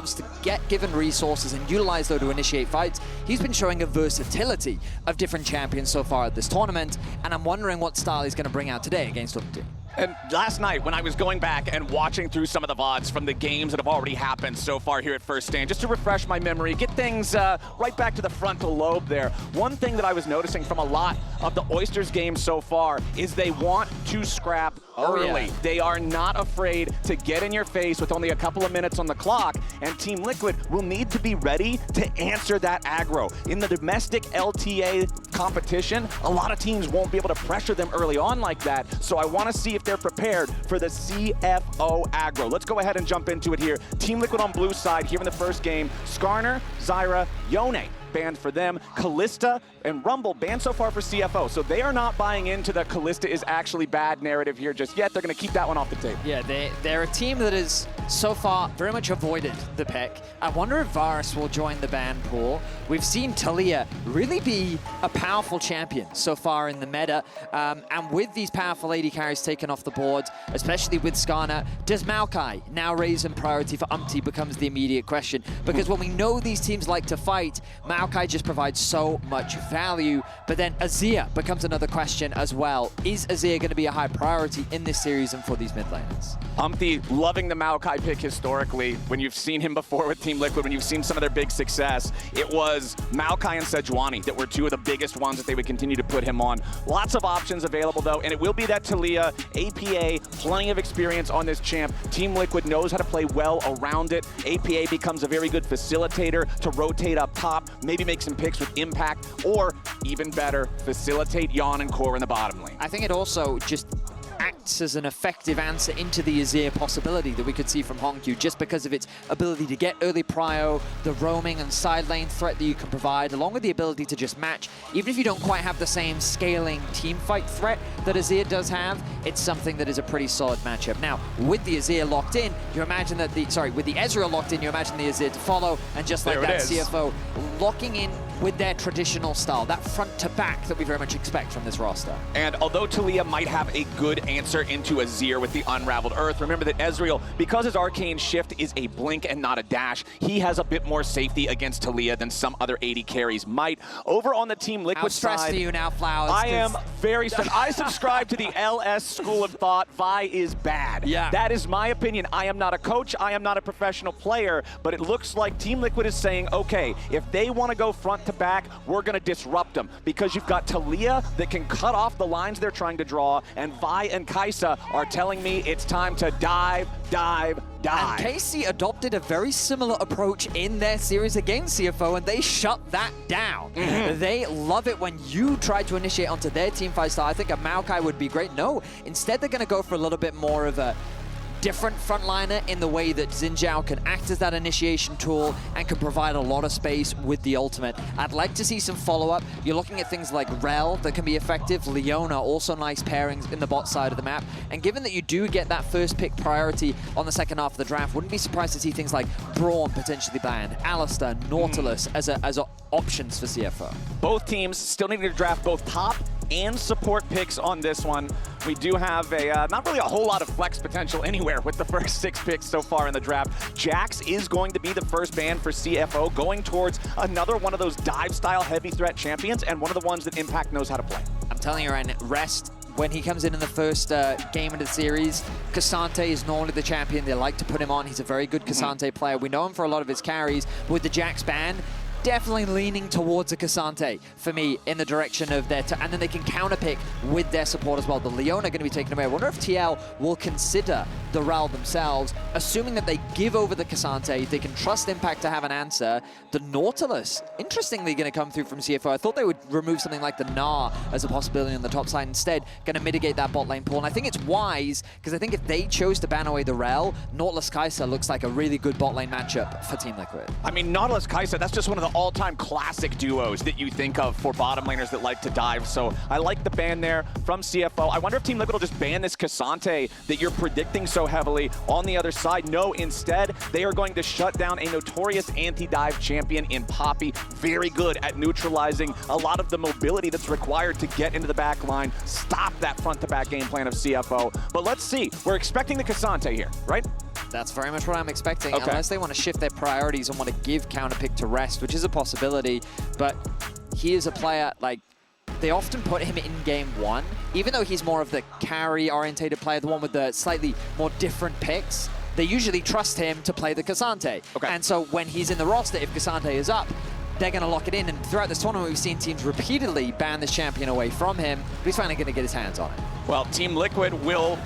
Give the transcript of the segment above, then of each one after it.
to get given resources and utilize those to initiate fights. He's been showing a versatility of different champions so far at this tournament, and I'm wondering what style he's going to bring out today against Umpty. And last night, when I was going back and watching through some of the VODs from the games that have already happened so far here at First Stand, just to refresh my memory, get things right back to the frontal lobe there. One thing that I was noticing from a lot of the Oysters games so far is they want to scrap early. Yeah. They are not afraid to get in your face with only a couple of minutes on the clock, and Team Liquid will need to be ready to answer that aggro. In the domestic LTA competition, a lot of teams won't be able to pressure them early on like that, so I want to see if they're prepared for the CFO aggro. Let's go ahead and jump into it here. Team Liquid on blue side here in the first game. Skarner, Zyra, Yone banned for them. Kalista and Rumble banned so far for CFO. So they are not buying into the Kalista is actually bad narrative here just yet. They're going to keep that one off the table. Yeah, they're a team that has so far very much avoided the pick. I wonder if Varus will join the ban pool. We've seen Taliyah really be a powerful champion so far in the meta. And with these powerful AD carries taken off the board, especially with Skarner, does Maokai now raise in priority for Umpty becomes the immediate question. Because when we know these teams like to fight, Maokai just provides so much value, but then Azir becomes another question as well. Is Azir going to be a high priority in this series and for these mid laners? Umpty loving the Maokai pick historically. When you've seen him before with Team Liquid, when you've seen some of their big success, it was Maokai and Sejuani that were two of the biggest ones that they would continue to put him on. Lots of options available though, and it will be that Taliyah, APA, plenty of experience on this champ. Team Liquid knows how to play well around it. APA becomes a very good facilitator to rotate up top, maybe make some picks with impact, or even better, facilitate Yeon and Core in the bottom lane. I think it also just acts as an effective answer into the Azir possibility that we could see from Hongq, just because of its ability to get early prio, the roaming and side lane threat that you can provide, along with the ability to just match. Even if you don't quite have the same scaling team fight threat that Azir does have, it's something that is a pretty solid matchup. Now, with the Azir locked in, you imagine that with the Ezreal locked in, you imagine the Azir to follow, and just like that CFO locking in with their traditional style, that front to back that we very much expect from this roster. And although Taliyah might have a good answer into Azir with the Unraveled Earth, remember that Ezreal, because his Arcane Shift is a blink and not a dash, he has a bit more safety against Taliyah than some other AD carries might. Over on the Team Liquid side, how stressed are you now, Flowers? I am very stressed. I subscribe to the LS school of thought, Vi is bad. Yeah. That is my opinion. I am not a coach, I am not a professional player, but it looks like Team Liquid is saying, okay, if they want to go front to back, we're going to disrupt them, because you've got Taliyah that can cut off the lines they're trying to draw, and Vi and Kai'Sa are telling me it's time to dive. And KC adopted a very similar approach in their series against CFO, and they shut that down. They love it when you try to initiate onto their team fight style. I think a Maokai would be great. No, instead they're going to go for a little bit more of a different frontliner in the way that Xin Zhao can act as that initiation tool and can provide a lot of space with the ultimate. I'd like to see some follow-up. You're looking at things like Rel that can be effective. Leona, also nice pairings in the bot side of the map. And given that you do get that first pick priority on the second half of the draft, wouldn't be surprised to see things like Braum potentially banned, Alistar, Nautilus as options for CFO. Both teams still need to draft both top and support picks on this one. We do have not really a whole lot of flex potential anywhere with the first 6 picks so far in the draft. Jax is going to be the first ban for CFO, going towards another one of those dive-style heavy threat champions, and one of the ones that Impact knows how to play. I'm telling you right now, Rest, when he comes in the first game of the series, Cassante is normally the champion. They like to put him on. He's a very good Cassante player. We know him for a lot of his carries, but with the Jax ban, definitely leaning towards a Cassante for me in the direction of their... and then they can counterpick with their support as well. The Leona going to be taken away. I wonder if TL will consider the Ral themselves, assuming that they give over the Cassante. They can trust Impact to have an answer. The Nautilus, interestingly, going to come through from CFO. I thought they would remove something like the Gnar as a possibility on the top side. Instead, going to mitigate that bot lane pool. And I think it's wise, because I think if they chose to ban away the Rel, Nautilus Kai'Sa looks like a really good bot lane matchup for Team Liquid. I mean, Nautilus Kai'Sa, that's just one of the all-time classic duos that you think of for bottom laners that like to dive. So I like the ban there from CFO. I wonder if Team Liquid will just ban this Cassante that you're predicting so heavily on the other side. No, instead, they are going to shut down a notorious anti-dive champion in Poppy. Very good at neutralizing a lot of the mobility that's required to get into the back line, stop that front-to-back game plan of CFO. But let's see. We're expecting the Cassante here, right? That's very much what I'm expecting, Okay. unless they want to shift their priorities and want to give counterpick to Rest, which is a possibility. But he is a player, like, they often put him in game 1, even though he's more of the carry-orientated player, the one with the slightly more different picks. They usually trust him to play the Cassante. Okay. And so when he's in the roster, if Cassante is up, they're going to lock it in. And throughout this tournament, we've seen teams repeatedly ban this champion away from him, but he's finally going to get his hands on it. Well, Team Liquid will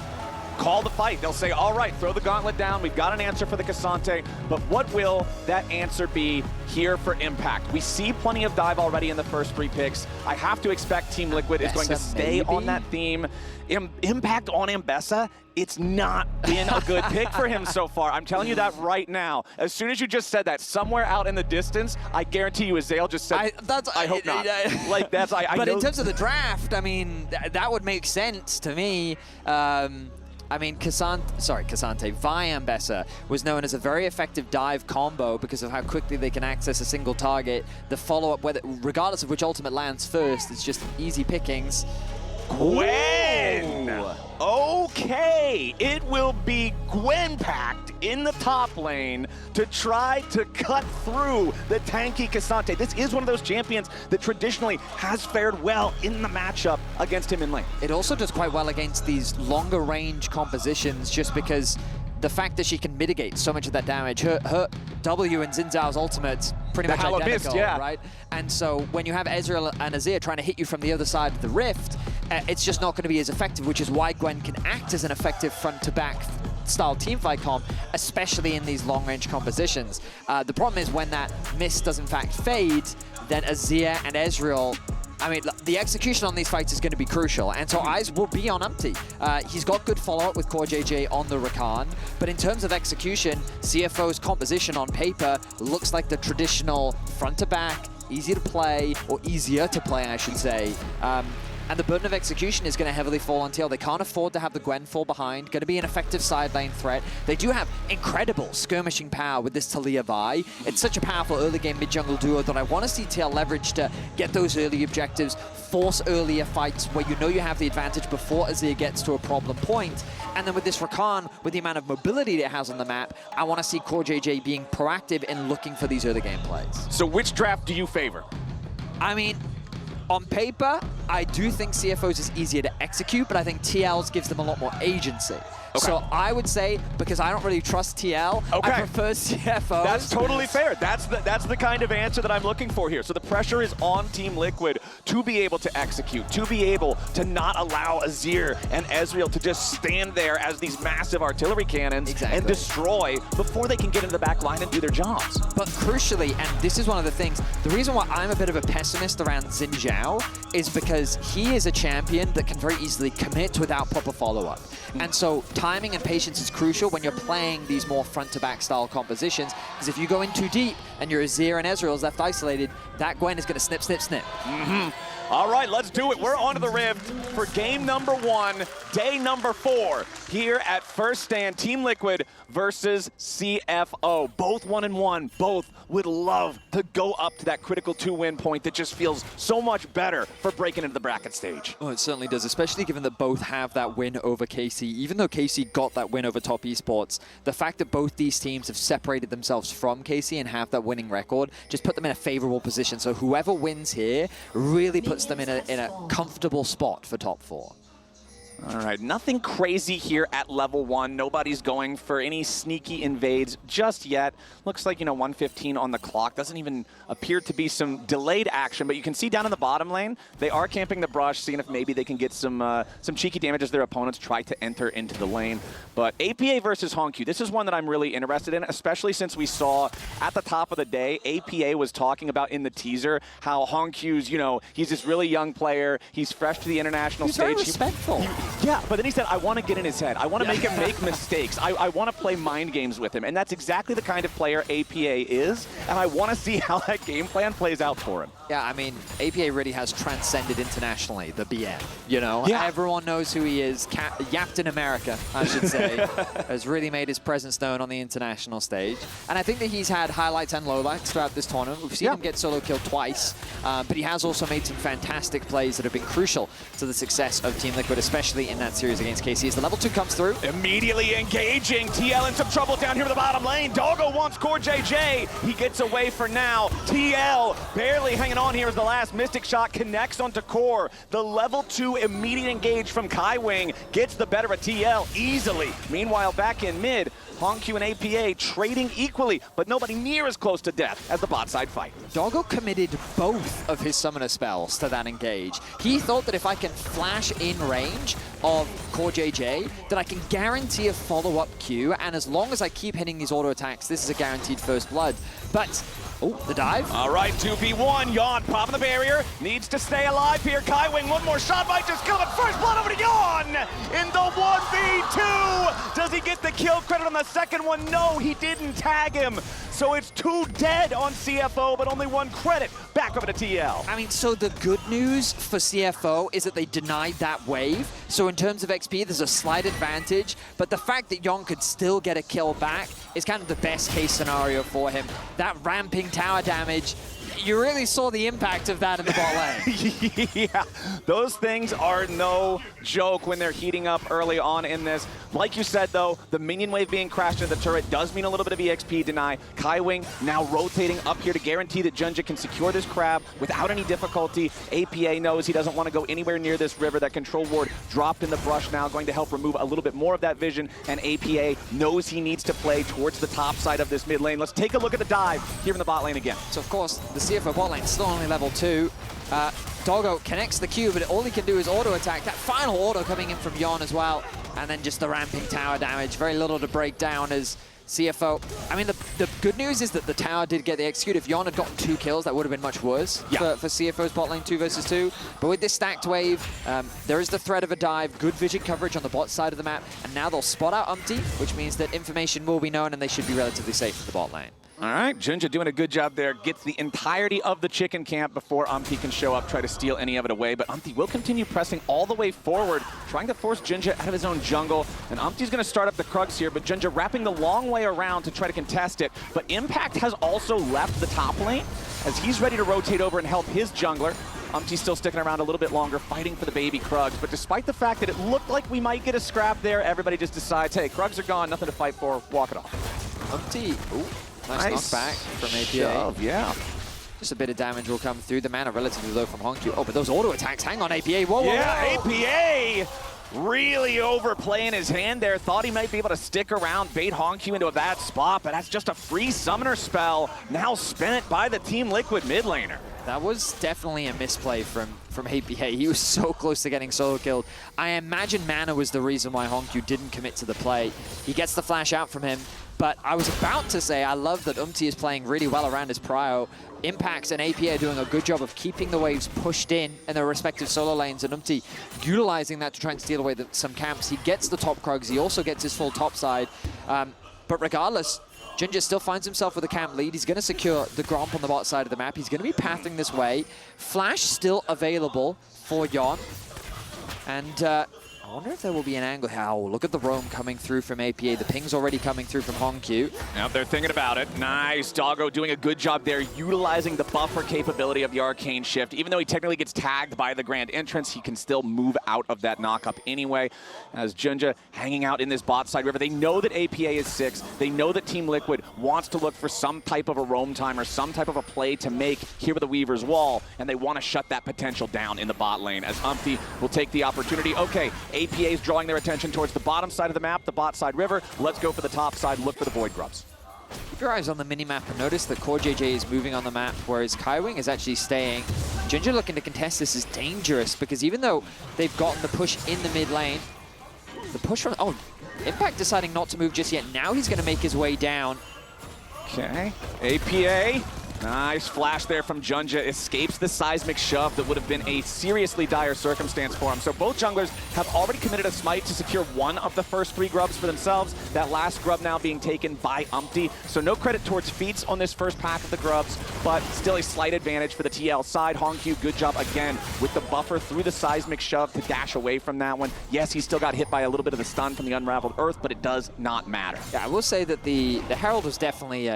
call the fight. They'll say, all right, throw the gauntlet down. We've got an answer for the Cassante, but what will that answer be here for Impact? We see plenty of dive already in the first 3 picks. I have to expect Team Liquid is going to stay on that theme. Impact on Ambessa, it's not been a good pick for him so far. I'm telling you that right now. As soon as you just said that, somewhere out in the distance, I guarantee you Azael just said, I hope not. Like, that's, I But know. in terms of the draft, I mean, that would make sense to me. I mean, Cassante, Vi Ambessa was known as a very effective dive combo because of how quickly they can access a single target. The follow-up, regardless of which ultimate lands first, it's just easy pickings. Gwen! Ooh. Okay, it will be Gwen packed in the top lane to try to cut through the tanky Cassante. This is one of those champions that traditionally has fared well in the matchup against him in lane. It also does quite well against these longer range compositions just because the fact that she can mitigate so much of that damage. Her W and Xin Zhao's ultimate pretty much identical, yeah. right? And so when you have Ezreal and Azir trying to hit you from the other side of the rift, it's just not going to be as effective, which is why Gwen can act as an effective front-to-back style teamfight comp, especially in these long-range compositions. The problem is when that mist does in fact fade, then Azir and Ezreal, I mean, the execution on these fights is going to be crucial, and so eyes will be on Umpty. He's got good follow-up with Core JJ on the Rakan, but in terms of execution, CFO's composition on paper looks like the traditional front-to-back, easy to play, or easier to play, I should say. And the burden of execution is going to heavily fall on TL. They can't afford to have the Gwen fall behind. Going to be an effective side lane threat. They do have incredible skirmishing power with this Talia Vi. It's such a powerful early game mid-jungle duo that I want to see TL leverage to get those early objectives, force earlier fights where you know you have the advantage before Azir gets to a problem point. And then with this Rakan, with the amount of mobility it has on the map, I want to see Core JJ being proactive in looking for these early game plays. So which draft do you favor? I mean, on paper, I do think CFO's is easier to execute, but I think TL's gives them a lot more agency. Okay. So I would say, because I don't really trust TL, okay, I prefer CFO. That's totally fair. That's the kind of answer that I'm looking for here. So the pressure is on Team Liquid to be able to execute, to be able to not allow Azir and Ezreal to just stand there as these massive artillery cannons and destroy before they can get into the back line and do their jobs. But crucially, and this is one of the things, the reason why I'm a bit of a pessimist around Xin Zhao is because he is a champion that can very easily commit without proper follow-up. And so timing and patience is crucial when you're playing these more front-to-back style compositions, because if you go in too deep and your Azir and Ezreal is left isolated, that Gwen is going to snip, snip, snip. All right, let's do it. We're on to the Rift for game number 1, day number 4, here at First Stand, Team Liquid versus CFO. Both 1-1, both would love to go up to that critical 2-win point that just feels so much better for breaking into the bracket stage. Oh, it certainly does, especially given that both have that win over KC. Even though KC got that win over Top Esports, the fact that both these teams have separated themselves from KC and have that winning record just put them in a favorable position. So whoever wins here really puts them in a comfortable spot for top 4. All right, nothing crazy here at level 1. Nobody's going for any sneaky invades just yet. Looks like, 1:15 on the clock. Doesn't even appear to be some delayed action, but you can see down in the bottom lane, they are camping the brush, seeing if maybe they can get some cheeky damage as their opponents try to enter into the lane. But APA versus Hongq, this is one that I'm really interested in, especially since we saw at the top of the day, APA was talking about in the teaser how Hongq's, he's this really young player. He's fresh to the international stage. Very respectful. Yeah, but then he said, I want to get in his head. I want to make him make mistakes. I want to play mind games with him. And that's exactly the kind of player APA is. And I want to see how that game plan plays out for him. Yeah, I mean, APA really has transcended internationally, the BM, Yeah. Everyone knows who he is. Captain America, I should say, has really made his presence known on the international stage. And I think that he's had highlights and lowlights throughout this tournament. We've seen him get solo killed twice, but he has also made some fantastic plays that have been crucial to the success of Team Liquid, especially especially in that series against KC. As the level 2 comes through. Immediately engaging. TL in some trouble down here in the bottom lane. Doggo wants Core JJ. He gets away for now. TL barely hanging on here as the last Mystic shot connects onto Core. The level 2 immediate engage from Kaiwing gets the better of TL easily. Meanwhile, back in mid, Hongq and APA trading equally, but nobody near as close to death as the bot side fight. Doggo committed both of his summoner spells to that engage. He thought that if I can flash in range of Core JJ, that I can guarantee a follow-up Q, and as long as I keep hitting these auto attacks, this is a guaranteed first blood. But, oh, the dive. All right, 2v1, Yawn popping the barrier, needs to stay alive here. Kaiwing, one more shot might just kill him. First blood over to Yawn in the 1v2. Does he get the kill credit on the second one? No, he didn't tag him. So it's 2 dead on CFO, but only 1 credit. Back over to TL. I mean, so the good news for CFO is that they denied that wave. So in terms of XP, there's a slight advantage. But the fact that Yon could still get a kill back is kind of the best case scenario for him. That ramping tower damage, you really saw the impact of that in the bot lane. Yeah, those things are no joke when they're heating up early on in this. Like you said, though, the minion wave being crashed into the turret does mean a little bit of EXP deny. Kaiwing now rotating up here to guarantee that Junja can secure this crab without any difficulty. APA knows he doesn't want to go anywhere near this river. That control ward dropped in the brush now, going to help remove a little bit more of that vision, and APA knows he needs to play towards the top side of this mid lane. Let's take a look at the dive here in the bot lane again. So, of course, the CFO bot lane still only level 2. Doggo connects the Q, but all he can do is auto attack. That final auto coming in from Yon as well. And then just the ramping tower damage. Very little to break down as CFO. I mean, the good news is that the tower did get the execute. If Yon had gotten 2 kills, that would have been much worse for CFO's bot lane 2 versus 2. But with this stacked wave, there is the threat of a dive, good vision coverage on the bot side of the map, and now they'll spot out Umpty, which means that information will be known and they should be relatively safe in the bot lane. All right, Junja doing a good job there. Gets the entirety of the chicken camp before Umpty can show up, try to steal any of it away. But Umpty will continue pressing all the way forward, trying to force Junja out of his own jungle. And Umpty's going to start up the Krugs here, but Junja wrapping the long way around to try to contest it. But Impact has also left the top lane as he's ready to rotate over and help his jungler. Umpty's still sticking around a little bit longer, fighting for the baby Krugs. But despite the fact that it looked like we might get a scrap there, everybody just decides, hey, Krugs are gone, nothing to fight for, walk it off. Umpty, ooh. Nice knockback from APA. Shove, yeah. Just a bit of damage will come through. The mana relatively low from Hongq. Oh, but those auto attacks, hang on, APA. Whoa, whoa, yeah, whoa. APA really overplaying his hand there. Thought he might be able to stick around, bait Hongq into a bad spot, but that's just a free summoner spell now spent by the Team Liquid mid laner. That was definitely a misplay from APA. He was so close to getting solo killed. I imagine mana was the reason why Hongq didn't commit to the play. He gets the flash out from him. But I was about to say, I love that Umpty is playing really well around his prio. Impacts and APA are doing a good job of keeping the waves pushed in their respective solo lanes, and Umpty utilizing that to try and steal away some camps. He gets the top Krugs, he also gets his full top side. But regardless, Junja still finds himself with a camp lead. He's going to secure the Gromp on the bot side of the map. He's going to be pathing this way. Flash still available for Yon. And I wonder if there will be an angle. Oh, look at the roam coming through from APA. The ping's already coming through from Hongq. Now they're thinking about it. Nice. Doggo doing a good job there, utilizing the buffer capability of the Arcane Shift. Even though he technically gets tagged by the Grand Entrance, he can still move out of that knock-up anyway. As Junja hanging out in this bot side river, they know that APA is 6. They know that Team Liquid wants to look for some type of a roam time or some type of a play to make here with the Weaver's Wall, and they want to shut that potential down in the bot lane as Umpty will take the opportunity. Okay, APA is drawing their attention towards the bottom side of the map, the bot side river. Let's go for the top side, look for the Void Grubs. Keep your eyes on the mini-map and notice that Core JJ is moving on the map, whereas Kaiwing is actually staying. Junja looking to contest this is dangerous because even though they've gotten the push in the mid lane, the push from... Oh, Impact deciding not to move just yet. Now he's going to make his way down. Okay, APA. Nice flash there from Junja. Escapes the seismic shove that would have been a seriously dire circumstance for him. So both junglers have already committed a smite to secure one of the first 3 grubs for themselves. That last grub now being taken by Umpty. So no credit towards feats on this first pack of the grubs, but still a slight advantage for the TL side. Hongq, good job again with the buffer through the seismic shove to dash away from that one. Yes, he still got hit by a little bit of the stun from the Unraveled Earth, but it does not matter. Yeah, I will say that the Herald was definitely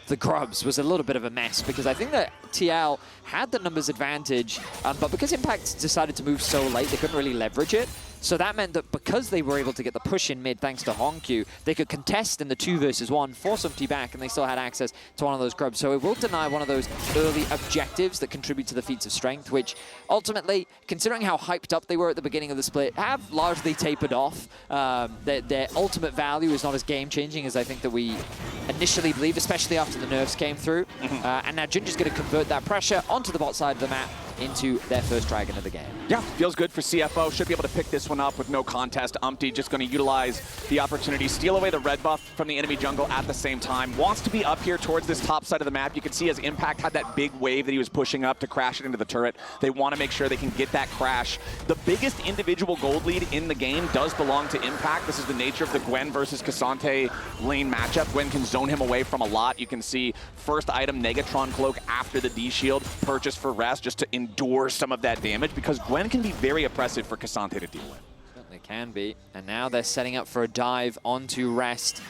the Grubs was a little bit of a mess because I think that like TL had the numbers advantage, but because Impact decided to move so late, they couldn't really leverage it. So that meant that because they were able to get the push in mid thanks to Honkyu, they could contest in the 2 versus 1, force empty back, and they still had access to one of those grubs. So it will deny one of those early objectives that contribute to the feats of strength, which ultimately, considering how hyped up they were at the beginning of the split, have largely tapered off. Their ultimate value is not as game-changing as I think that we initially believed, especially after the nerfs came through. And now Ginger's going to convert that pressure onto the bot side of the map into their first dragon of the game. Yeah, feels good for CFO. Should be able to pick this one up with no contest. Umpty just going to utilize the opportunity, steal away the red buff from the enemy jungle at the same time. Wants to be up here towards this top side of the map. You can see as Impact had that big wave that he was pushing up to crash it into the turret. They want to make sure they can get that crash. The biggest individual gold lead in the game does belong to Impact. This is the nature of the Gwen versus Cassante lane matchup. Gwen can zone him away from a lot. You can see first item, Negatron Cloak after the D-Shield, purchased for rest just to endure some of that damage, because Gwen can be very oppressive for Cassante to deal with. Certainly can be. And now they're setting up for a dive onto rest.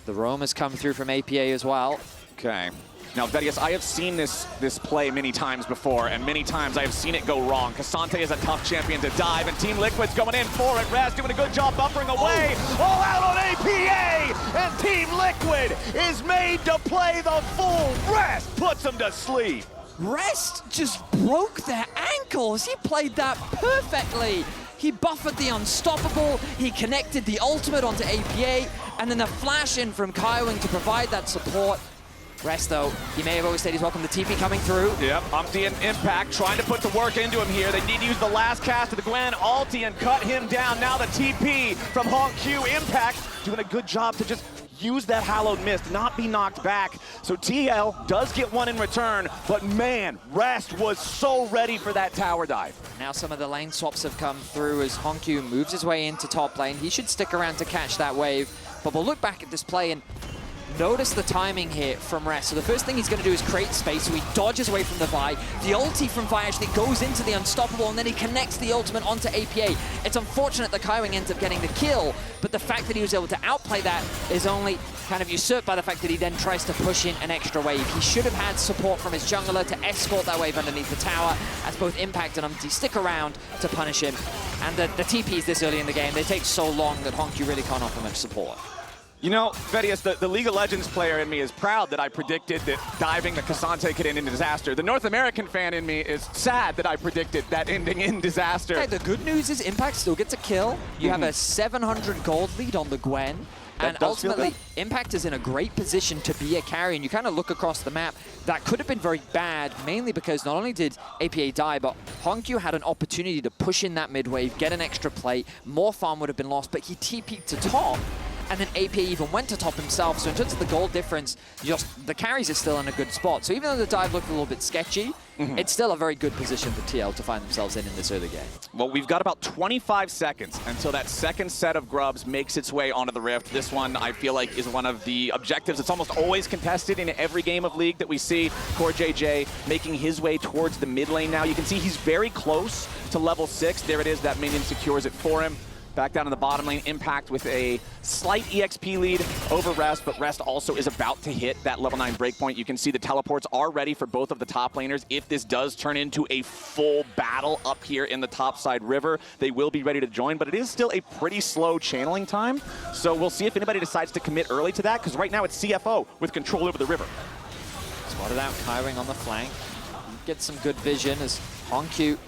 The roam has come through from APA as well. Okay. Now, Vedius, I have seen this play many times before, and many times I have seen it go wrong. Cassante is a tough champion to dive, and Team Liquid's going in for it. Rest doing a good job buffering away. All out on APA, and Team Liquid is made to play the full. Rest puts them to sleep. Rest just broke their ankles. He played that perfectly. He buffered the unstoppable, he connected the ultimate onto APA, and then the flash in from Kaiwing to provide that support. Rest, though, he may have overstayed his welcome. The TP coming through. Yep, Umpty and Impact trying to put the work into him here. They need to use the last cast of the Gwen ulti and cut him down. Now the TP from Honkyu. Impact doing a good job to just use that hallowed mist, not be knocked back. So TL does get one in return, but man, Rest was so ready for that tower dive. Now some of the lane swaps have come through as Honkyu moves his way into top lane. He should stick around to catch that wave, but we'll look back at this play and notice the timing here from Rest. So the first thing he's going to do is create space, so he dodges away from the Vi. The ulti from Vi actually goes into the Unstoppable, and then he connects the ultimate onto APA. It's unfortunate that Kaiwing ends up getting the kill, but the fact that he was able to outplay that is only kind of usurped by the fact that he then tries to push in an extra wave. He should have had support from his jungler to escort that wave underneath the tower, as both Impact and Umpty stick around to punish him. And the TPs this early in the game, they take so long that Honkyu really can't offer much support. You know, Vedius, the League of Legends player in me is proud that I predicted that diving the Cassante could end in disaster. The North American fan in me is sad that I predicted that ending in disaster. Hey, the good news is Impact still gets a kill. You have a 700 gold lead on the Gwen. And ultimately, Impact is in a great position to be a carry, and you kind of look across the map. That could have been very bad, mainly because not only did APA die, but Honkyu had an opportunity to push in that mid wave, get an extra play, more farm would have been lost, but he TP'd to top. And then APA even went to top himself. So in terms of the gold difference, just the carries are still in a good spot. So even though the dive looked a little bit sketchy, it's still a very good position for TL to find themselves in this early game. Well, we've got about 25 seconds until that second set of grubs makes its way onto the Rift. This one, I feel like, is one of the objectives. It's almost always contested in every game of League that we see. CoreJJ making his way towards the mid lane now. You can see he's very close to level 6. There it is. That minion secures it for him. Back down in the bottom lane, Impact with a slight EXP lead over Rest, but Rest also is about to hit that level 9 breakpoint. You can see the teleports are ready for both of the top laners. If this does turn into a full battle up here in the topside river, they will be ready to join, but it is still a pretty slow channeling time. So we'll see if anybody decides to commit early to that, because right now it's CFO with control over the river. Spotted out Kaiwing on the flank. Gets some good vision as Honkyu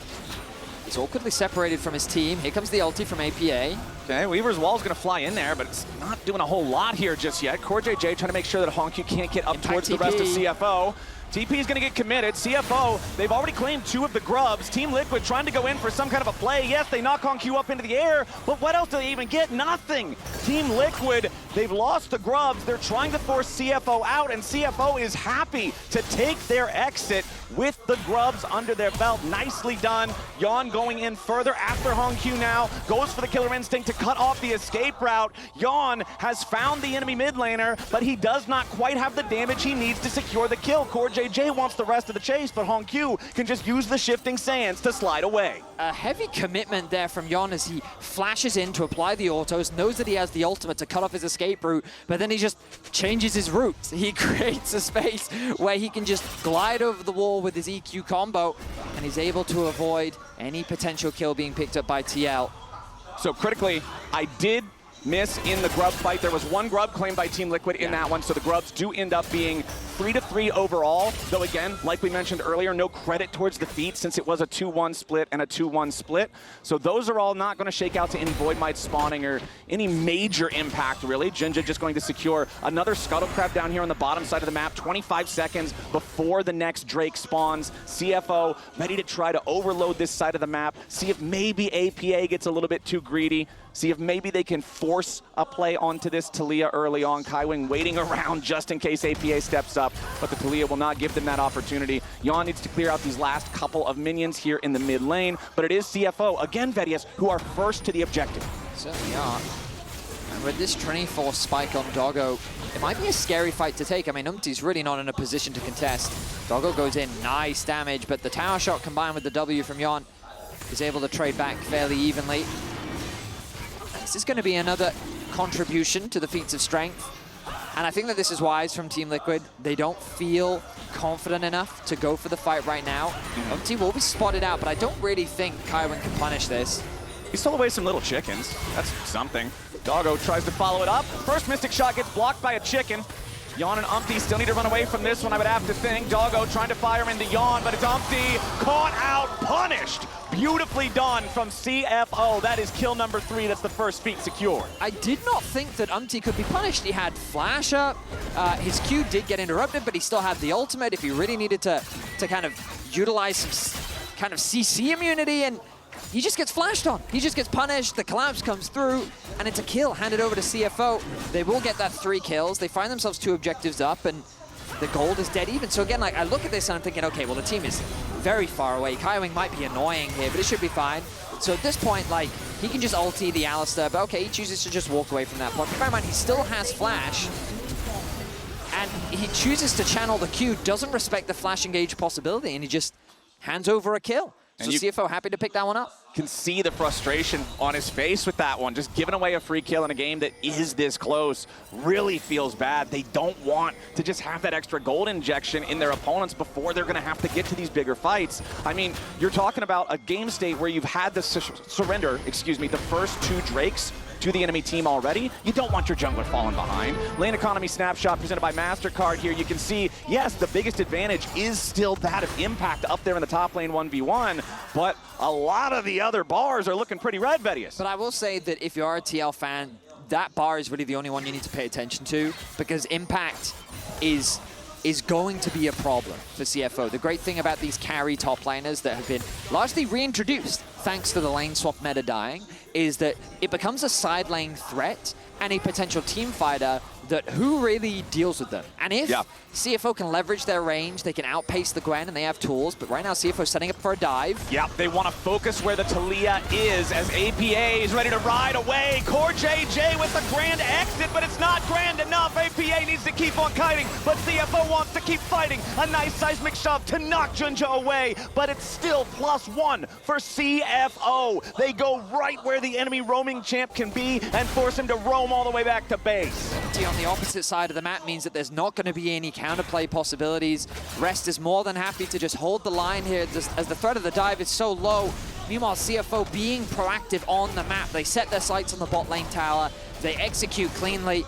is awkwardly separated from his team. Here comes the ulti from APA. Okay, Weaver's Wall's going to fly in there, but it's not doing a whole lot here just yet. CoreJJ trying to make sure that Honkyu can't get up Impact towards TP. the rest of CFO. TP is going to get committed. CFO, they've already claimed 2 of the grubs. Team Liquid trying to go in for some kind of a play. Yes, they knock Honkyu up into the air, but what else do they even get? Nothing. Team Liquid, they've lost the grubs. They're trying to force CFO out, and CFO is happy to take their exit with the grubs under their belt. Nicely done. Yon going in further after Honkyu now. Goes for the Killer Instinct to cut off the escape route. Yon has found the enemy mid laner, but he does not quite have the damage he needs to secure the kill. CoreJJ wants the rest of the chase, but Honkyu can just use the shifting sands to slide away. A heavy commitment there from Yon as he flashes in to apply the autos, knows that he has the ultimate to cut off his escape route, but then he just changes his route. He creates a space where he can just glide over the wall control with his EQ combo, and he's able to avoid any potential kill being picked up by TL. So critically, I did miss in the grub fight. There was one grub claimed by Team Liquid in that one, so the grubs do end up being 3-3 overall, though again, like we mentioned earlier, no credit towards the feat since it was a 2-1 split and a 2-1 split. So those are all not going to shake out to any Void Might spawning or any major impact, really. Jinja just going to secure another Scuttle Crab down here on the bottom side of the map, 25 seconds before the next Drake spawns. CFO ready to try to overload this side of the map, see if maybe APA gets a little bit too greedy, see if maybe they can force a play onto this Taliyah early on. Kaiwing waiting around just in case APA steps up, but the Taliyah will not give them that opportunity. Yon needs to clear out these last couple of minions here in the mid lane, but it is CFO, again Vedius, who are first to the objective. Certainly are. And with this Trinity Force spike on Doggo, it might be a scary fight to take. I mean, Umti's really not in a position to contest. Doggo goes in, nice damage, but the tower shot combined with the W from Yon is able to trade back fairly evenly. This is going to be another contribution to the feats of strength. And I think that this is wise from Team Liquid. They don't feel confident enough to go for the fight right now. Umti will be spotted out, but I don't really think Kaiwing can punish this. He stole away some little chickens. That's something. Doggo tries to follow it up. First Mystic Shot gets blocked by a chicken. Yon and Umti still need to run away from this one, I would have to think. Doggo trying to fire into Yon, but it's Umti caught out, punished. Beautifully done from CFO. That is kill number 3. That's the first feat secured. I did not think that Umti could be punished. He had flash up. His Q did get interrupted, but he still had the ultimate if he really needed to kind of utilize some kind of CC immunity, and he just gets flashed on. He just gets punished. The collapse comes through, and it's a kill handed over to CFO. They will get that 3 kills. They find themselves 2 objectives up, and the gold is dead even. So again, like, I look at this and I'm thinking, okay, well, the team is very far away. Kaiwing might be annoying here, but it should be fine. So at this point, like, he can just ulti the Alistar, but okay, he chooses to just walk away from that point. Bear in mind, he still has flash, and he chooses to channel the Q, doesn't respect the flash engage possibility, and he just hands over a kill. So CFO happy to pick that one up. Can see the frustration on his face with that one. Just giving away a free kill in a game that is this close really feels bad. They don't want to just have that extra gold injection in their opponents before they're going to have to get to these bigger fights. I mean, you're talking about a game state where you've had the surrender, the first 2 Drakes to the enemy team already. You don't want your jungler falling behind. Lane economy snapshot presented by MasterCard here. You can see, yes, the biggest advantage is still that of impact up there in the top lane 1v1, but a lot of the other bars are looking pretty red, Vedius. But I will say that if you are a TL fan, that bar is really the only one you need to pay attention to, because impact is going to be a problem for CFO. The great thing about these carry top laners that have been largely reintroduced thanks to the lane swap meta dying is that it becomes a side lane threat and a potential team fighter that who really deals with them. And if CFO can leverage their range, they can outpace the Gwen and they have tools, but right now CFO setting up for a dive. Yeah, they want to focus where the Taliyah is as APA is ready to ride away. Core JJ with the grand exit, but it's not grand enough. APA needs to keep on kiting, but CFO wants to keep fighting. A nice seismic shove to knock Junja away, but it's still +1 for CFO. They go right where the enemy roaming champ can be and force him to roam all the way back to base. On the opposite side of the map means that there's not going to be any counterplay possibilities. Rest is more than happy to just hold the line here as the threat of the dive is so low. Meanwhile, CFO being proactive on the map. They set their sights on the bot lane tower. They execute cleanly.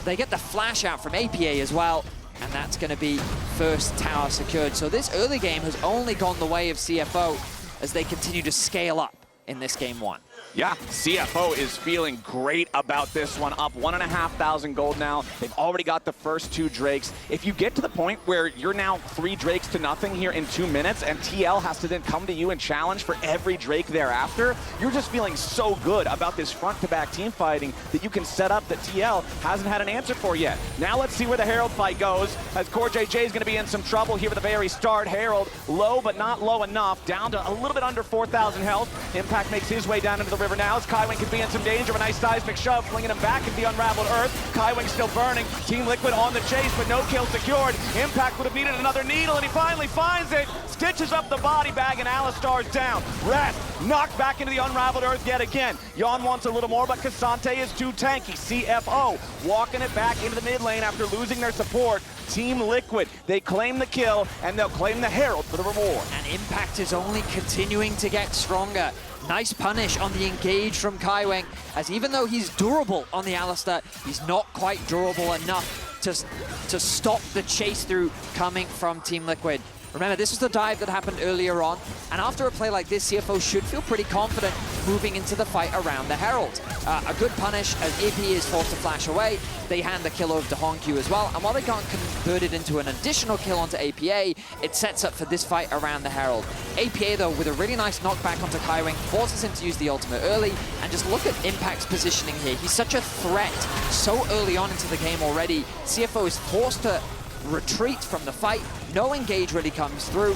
They get the flash out from APA as well. And that's going to be first tower secured. So this early game has only gone the way of CFO as they continue to scale up in this game 1. Yeah, CFO is feeling great about this one. Up 1,500 gold now. They've already got the first 2 Drakes. If you get to the point where you're now 3 Drakes to nothing here in 2 minutes and TL has to then come to you and challenge for every Drake thereafter, you're just feeling so good about this front-to-back team fighting that you can set up that TL hasn't had an answer for yet. Now let's see where the Herald fight goes, as Core JJ is going to be in some trouble here at the very start. Herald low, but not low enough, down to a little bit under 4,000 health. Impact makes his way down into the river now as Kaiwing could be in some danger. A nice seismic shove, flinging him back into the unraveled earth. Kaiwing still burning. Team Liquid on the chase, but no kill secured. Impact would have needed another needle, and he finally finds it. Stitches up the body bag, and Alistar's down. Rest knocked back into the unraveled earth yet again. Yon wants a little more, but Cassante is too tanky. CFO walking it back into the mid lane after losing their support. Team Liquid, they claim the kill, and they'll claim the Herald for the reward. And Impact is only continuing to get stronger. Nice punish on the engage from Kaiwing, as even though he's durable on the Alistar, he's not quite durable enough to stop the chase through coming from Team Liquid. Remember, this was the dive that happened earlier on, and after a play like this, CFO should feel pretty confident moving into the fight around the Herald. A good punish as AP is forced to flash away. They hand the kill over to Hongq as well, and while they can't convert it into an additional kill onto APA, it sets up for this fight around the Herald. APA, though, with a really nice knockback onto Kaiwing, forces him to use the ultimate early, and just look at Impact's positioning here. He's such a threat so early on into the game already. CFO is forced to retreat from the fight, no engage really comes through,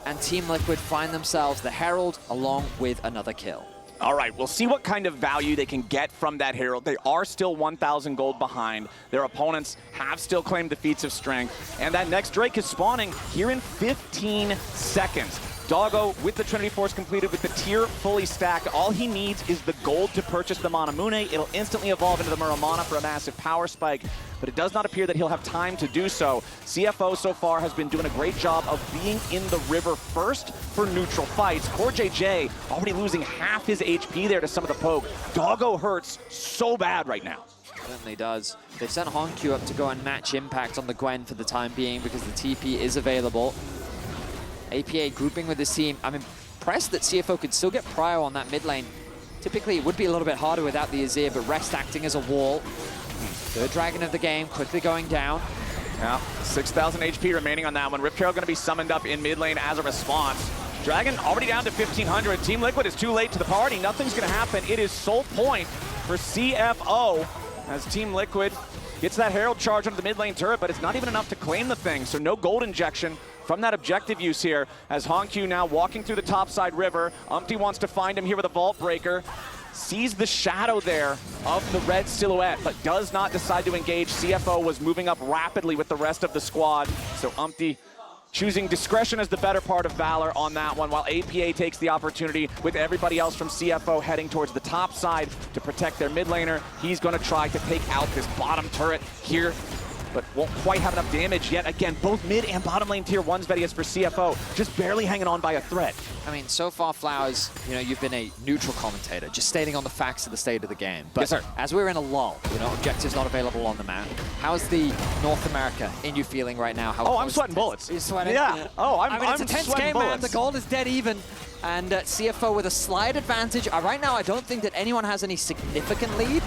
and Team Liquid find themselves the Herald along with another kill. All right, we'll see what kind of value they can get from that Herald. They are still 1,000 gold behind. Their opponents have still claimed the feats of strength, and that next Drake is spawning here in 15 seconds. Doggo with the Trinity Force completed with the tier fully stacked. All he needs is the gold to purchase the Manamune. It'll instantly evolve into the Muramana for a massive power spike, but it does not appear that he'll have time to do so. CFO so far has been doing a great job of being in the river first for neutral fights. Core JJ already losing half his HP there to some of the poke. Doggo hurts so bad right now. Certainly does. They've sent Hongq up to go and match Impact on the Gwen for the time being because the TP is available. APA grouping with this team. I'm impressed that CFO could still get prio on that mid lane. Typically, it would be a little bit harder without the Azir, but Rest acting as a wall. Third dragon of the game, quickly going down. Yeah, 6,000 HP remaining on that one. Rip Carol going to be summoned up in mid lane as a response. Dragon already down to 1,500. Team Liquid is too late to the party. Nothing's going to happen. It is sole point for CFO as Team Liquid gets that Herald charge onto the mid lane turret, but it's not even enough to claim the thing, so no gold injection from that objective use here, as Hongq now walking through the topside river. Umpty wants to find him here with a Vault Breaker. Sees the shadow there of the red silhouette, but does not decide to engage. CFO was moving up rapidly with the rest of the squad, so Umpty choosing discretion as the better part of valor on that one, while APA takes the opportunity with everybody else from CFO heading towards the top side to protect their mid laner. He's going to try to take out this bottom turret here, but won't quite have enough damage yet. Again, both mid and bottom lane tier 1s Vedius for CFO, just barely hanging on by a thread. I mean, so far, Flowers, you know, you've been a neutral commentator, just stating on the facts of the state of the game. But yes, sir. As we're in a lull, you know, objectives not available on the map, how's the North America in you feeling right now? How I'm sweating bullets. You're sweating? Yeah. Oh, I mean, it's a tense game, bullets. man. The gold is dead even. And CFO with a slight advantage. Right now, I don't think that anyone has any significant lead.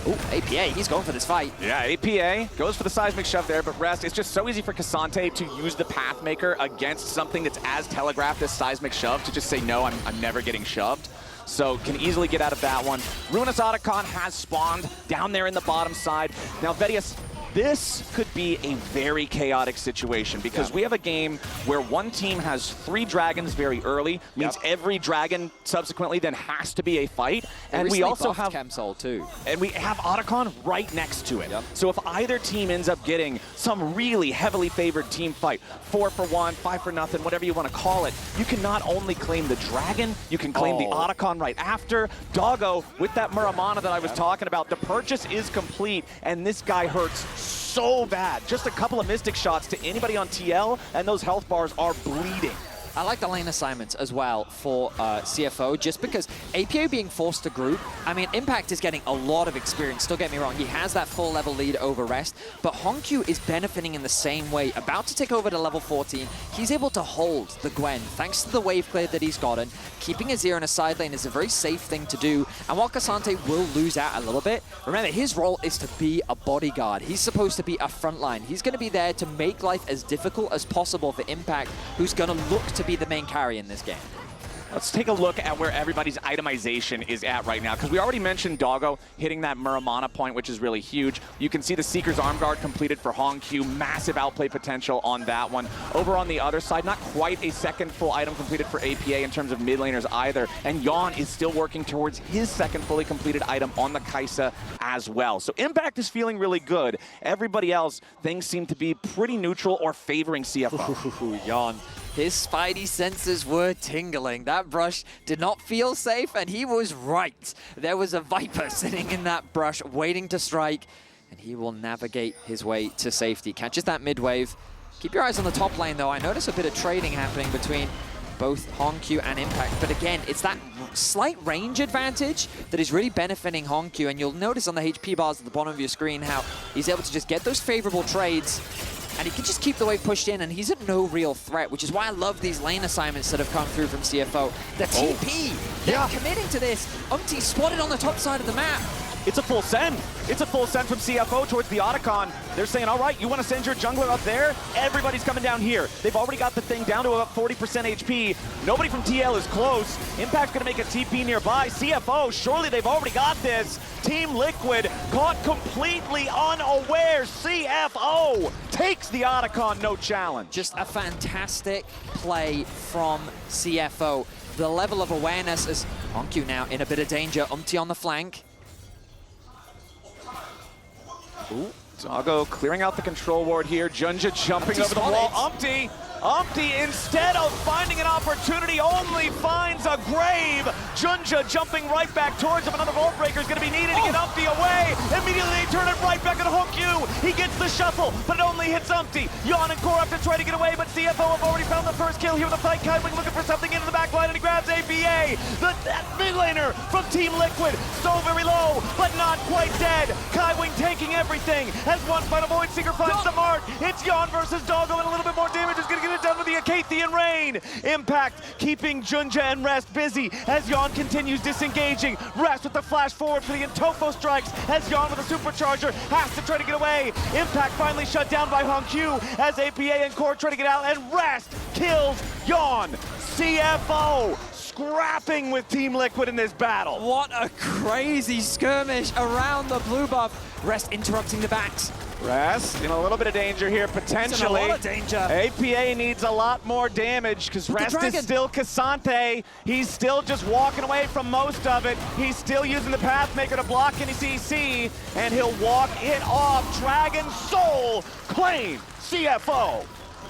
Ooh, APA, he's going for this fight. Yeah, APA goes for the seismic shove there, but Rest, it's just so easy for Cassante to use the Pathmaker against something that's as telegraphed as seismic shove, to just say, no, I'm never getting shoved. So can easily get out of that one. Ruinous Otacon has spawned down there in the bottom side. Now, Vedius, this could be a very chaotic situation because we have a game where one team has 3 dragons very early, means every dragon subsequently then has to be a fight. And we also have Chemsol too. And we have Otacon right next to it. So if either team ends up getting some really heavily favored team fight, 4 for 1, 5 for nothing, whatever you want to call it, you can not only claim the dragon, you can claim the Otacon right after. Doggo with that Muramana that I was talking about, the purchase is complete, and this guy hurts so bad. Just a couple of Mystic shots to anybody on TL, and those health bars are bleeding. I like the lane assignments as well for CFO, just because APO being forced to group, I mean, Impact is getting a lot of experience, don't get me wrong, he has that full level lead over Rest, but Hongq is benefiting in the same way, about to take over to level 14, he's able to hold the Gwen, thanks to the wave clear that he's gotten. Keeping Azir in a side lane is a very safe thing to do, and while Cassante will lose out a little bit, remember, his role is to be a bodyguard. He's supposed to be a front line. He's going to be there to make life as difficult as possible for Impact, who's going to look to be the main carry in this game. Let's take a look at where everybody's itemization is at right now, because we already mentioned Doggo hitting that Muramana point, which is really huge. You can see the Seeker's Arm Guard completed for Hongq, massive outplay potential on that one. Over on the other side, not quite a second full item completed for APA in terms of mid laners either, and Yawn is still working towards his second fully completed item on the Kai'Sa as well. So Impact is feeling really good. Everybody else, things seem to be pretty neutral or favoring CFO. Ooh, Yawn. His spidey senses were tingling. That brush did not feel safe, and he was right. There was a Viper sitting in that brush waiting to strike, and he will navigate his way to safety. Catches that mid wave. Keep your eyes on the top lane, though. I notice a bit of trading happening between both Hongq and Impact, but again, it's that slight range advantage that is really benefiting Hongq, and you'll notice on the HP bars at the bottom of your screen how he's able to just get those favorable trades, and he can just keep the wave pushed in, and he's at no real threat, which is why I love these lane assignments that have come through from CFO. The TP, they're committing to this. Umti spotted on the top side of the map. It's a full send. It's a full send from CFO towards the Otacon. They're saying, all right, you want to send your jungler up there? Everybody's coming down here. They've already got the thing down to about 40% HP. Nobody from TL is close. Impact's going to make a TP nearby. CFO, surely they've already got this. Team Liquid caught completely unaware. CFO takes the Otacon, no challenge. Just a fantastic play from CFO. The level of awareness as Hongq now in a bit of danger. Umti on the flank. Ooh, Doggo clearing out the control ward here. Junja jumping over the wall. Umti, instead of finding an opportunity, only finds a grave. Junja jumping right back towards him. Another Vault Breaker is going to be needed to get Umti away. Immediately they turn it right back at Hongq. He gets the shuffle, but it only hits Umti. Yawn and Core have to try to get away, but CFO have already found the first kill here with the fight. Kaiwing looking for something into the back line, and he grabs APA. That mid laner from Team Liquid, so very low, but not quite dead. Kaiwing taking everything as one final Void Seeker finds the mark. It's Yawn versus Doggo, and a little bit more damage is going to get it done with the Acathian Rain. Impact keeping Junja and Rest busy as Yawn continues disengaging. Rest with the flash forward for the Intofo strikes as Yawn with a supercharger has to try to get away. Impact finally shut down by Hongq as APA and Core try to get out, and Rest kills Yawn. CFO scrapping with Team Liquid in this battle. What a crazy skirmish around the blue buff. Rest interrupting the backs. Rest in a little bit of danger here, potentially. In a lot of danger. APA needs a lot more damage because Rest is still Cassante. He's still just walking away from most of it. He's still using the Pathmaker to block any CC, and he'll walk it off. Dragon Soul claim CFO.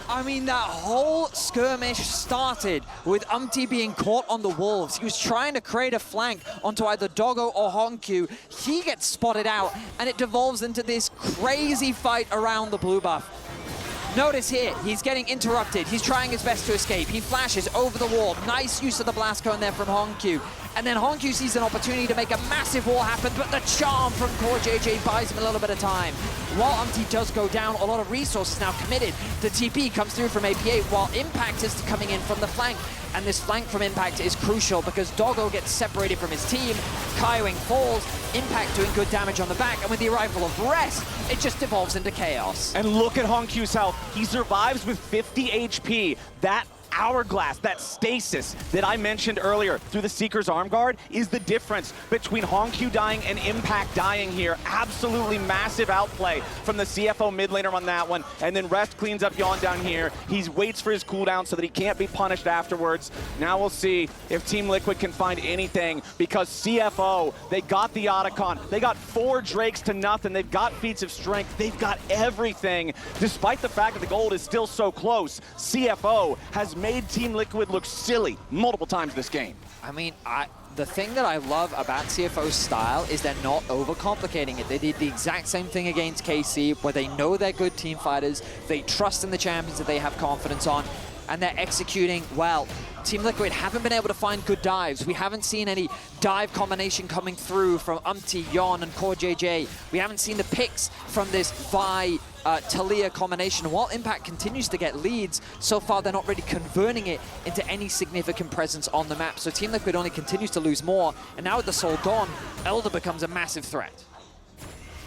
I mean, that whole skirmish started with Umti being caught on the wolves. He was trying to create a flank onto either Doggo or Hongq. He gets spotted out, and it devolves into this crazy fight around the blue buff. Notice here, he's getting interrupted. He's trying his best to escape. He flashes over the wall. Nice use of the blast cone there from Hongq. And then Hongq sees an opportunity to make a massive wall happen, but the charm from Core JJ buys him a little bit of time. While Umti does go down, a lot of resources now committed. The TP comes through from APA, while Impact is coming in from the flank. And this flank from Impact is crucial because Doggo gets separated from his team. Kaiwing falls, Impact doing good damage on the back, and with the arrival of Rest, it just devolves into chaos. And look at Hongq's health. He survives with 50 HP. That hourglass, that stasis that I mentioned earlier through the Seeker's Arm Guard is the difference between Hongq dying and Impact dying here. Absolutely massive outplay from the CFO mid laner on that one. And then Rest cleans up Yawn down here. He waits for his cooldown so that he can't be punished afterwards. Now we'll see if Team Liquid can find anything, because CFO, they got the Otacon. They got 4 Drakes to nothing. They've got feats of strength. They've got everything. Despite the fact that the gold is still so close, CFO has made Team Liquid look silly multiple times this game. I mean, the thing that I love about CFO's style is they're not overcomplicating it. They did the exact same thing against KC, where they know they're good team fighters, they trust in the champions that they have confidence on, and they're executing well. Team Liquid haven't been able to find good dives. We haven't seen any dive combination coming through from Umti, Yawn, and Core JJ. We haven't seen the picks from this Vi, Talia combination. While Impact continues to get leads, so far they're not really converting it into any significant presence on the map. So Team Liquid only continues to lose more, and now with the Soul gone, Elder becomes a massive threat.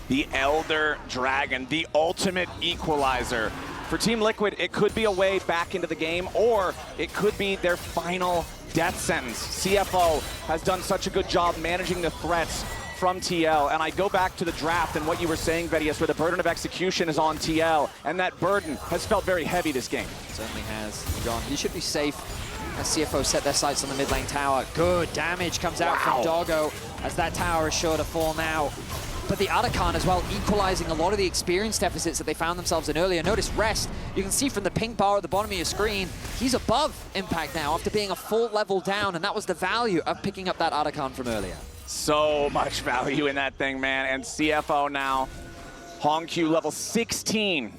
The Elder Dragon, the ultimate equalizer. For Team Liquid, it could be a way back into the game, or it could be their final death sentence. CFO has done such a good job managing the threats from TL, and I go back to the draft and what you were saying, Vedius, where the burden of execution is on TL, and that burden has felt very heavy this game. It certainly has, John. He should be safe as CFO set their sights on the mid lane tower. Good damage comes out from Doggo as that tower is sure to fall now. But the Arakan as well, equalizing a lot of the experience deficits that they found themselves in earlier. Notice Rest, you can see from the pink bar at the bottom of your screen, he's above Impact now after being a full level down, and that was the value of picking up that Arakan from earlier. So much value in that thing, man. And CFO now, Hongq level 16.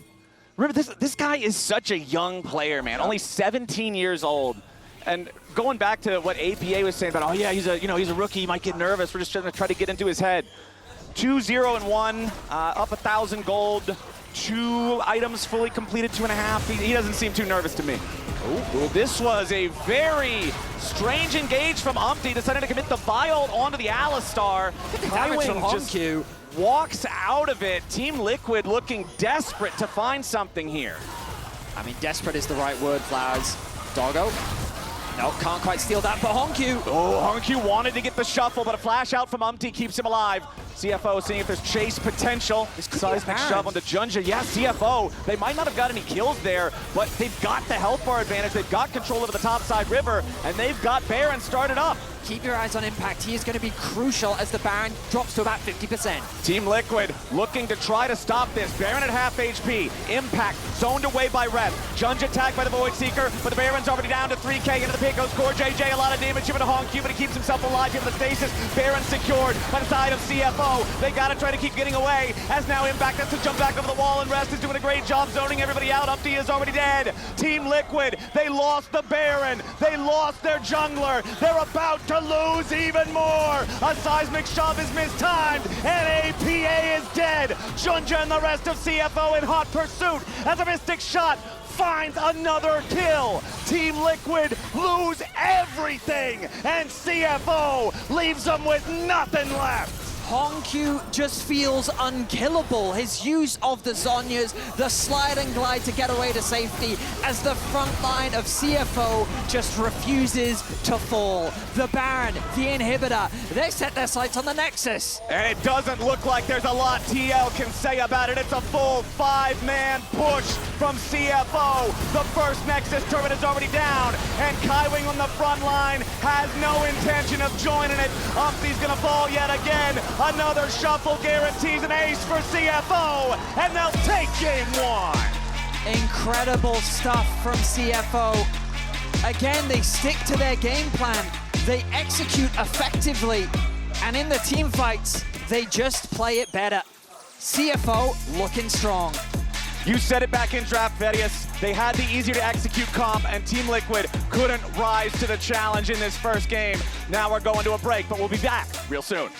Remember, this guy is such a young player, man. Only 17 years old. And going back to what APA was saying about, oh yeah, he's a rookie, he might get nervous. We're just trying to try to get into his head. 2-0-1, up 1,000 gold, 2 items fully completed, 2.5. He doesn't seem too nervous to me. Ooh, this was a very strange engage from Umpty, decided to commit the Viol onto the Alistar. Damage from Hongq. Walks out of it. Team Liquid looking desperate to find something here. I mean, desperate is the right word, Flowers. Doggo. No, can't quite steal that, but Hongq. Oh, Hongq wanted to get the shuffle, but a flash out from Umpty keeps him alive. CFO seeing if there's chase potential. Seismic shove onto Junja. Yeah, CFO, they might not have got any kills there, but they've got the health bar advantage. They've got control over the top side river, and they've got Baron started up. Keep your eyes on Impact. He is going to be crucial as the Baron drops to about 50%. Team Liquid looking to try to stop this. Baron at half HP. Impact zoned away by Rep. Junja tagged by the Void Seeker, but the Baron's already down to 3K. Into the pit goes Core JJ. A lot of damage given to Hongq, but he keeps himself alive. Given the stasis, Baron secured by the side of CFO. They gotta try to keep getting away, as now Impact has to jump back over the wall, and Rest is doing a great job zoning everybody out. Umpty is already dead. Team Liquid, they lost the Baron. They lost their jungler. They're about to lose even more. A seismic shove is mistimed, and APA is dead. Junja and the rest of CFO in hot pursuit as a Mystic Shot finds another kill. Team Liquid lose everything, and CFO leaves them with nothing left. Hongq just feels unkillable. His use of the Zhonya's, the slide and glide to get away to safety, as the front line of CFO just refuses to fall. The Baron, the inhibitor, they set their sights on the Nexus. And it doesn't look like there's a lot TL can say about it. It's a full 5-man push from CFO. The first Nexus turret is already down, and Kaiwing on the front line has no intention of joining it. Umpty's gonna fall yet again. Another shuffle guarantees an ace for CFO, and they'll take game 1. Incredible stuff from CFO. Again, they stick to their game plan. They execute effectively, and in the team fights, they just play it better. CFO looking strong. You said it back in draft, Vedius. They had the easier to execute comp, and Team Liquid couldn't rise to the challenge in this first game. Now we're going to a break, but we'll be back real soon.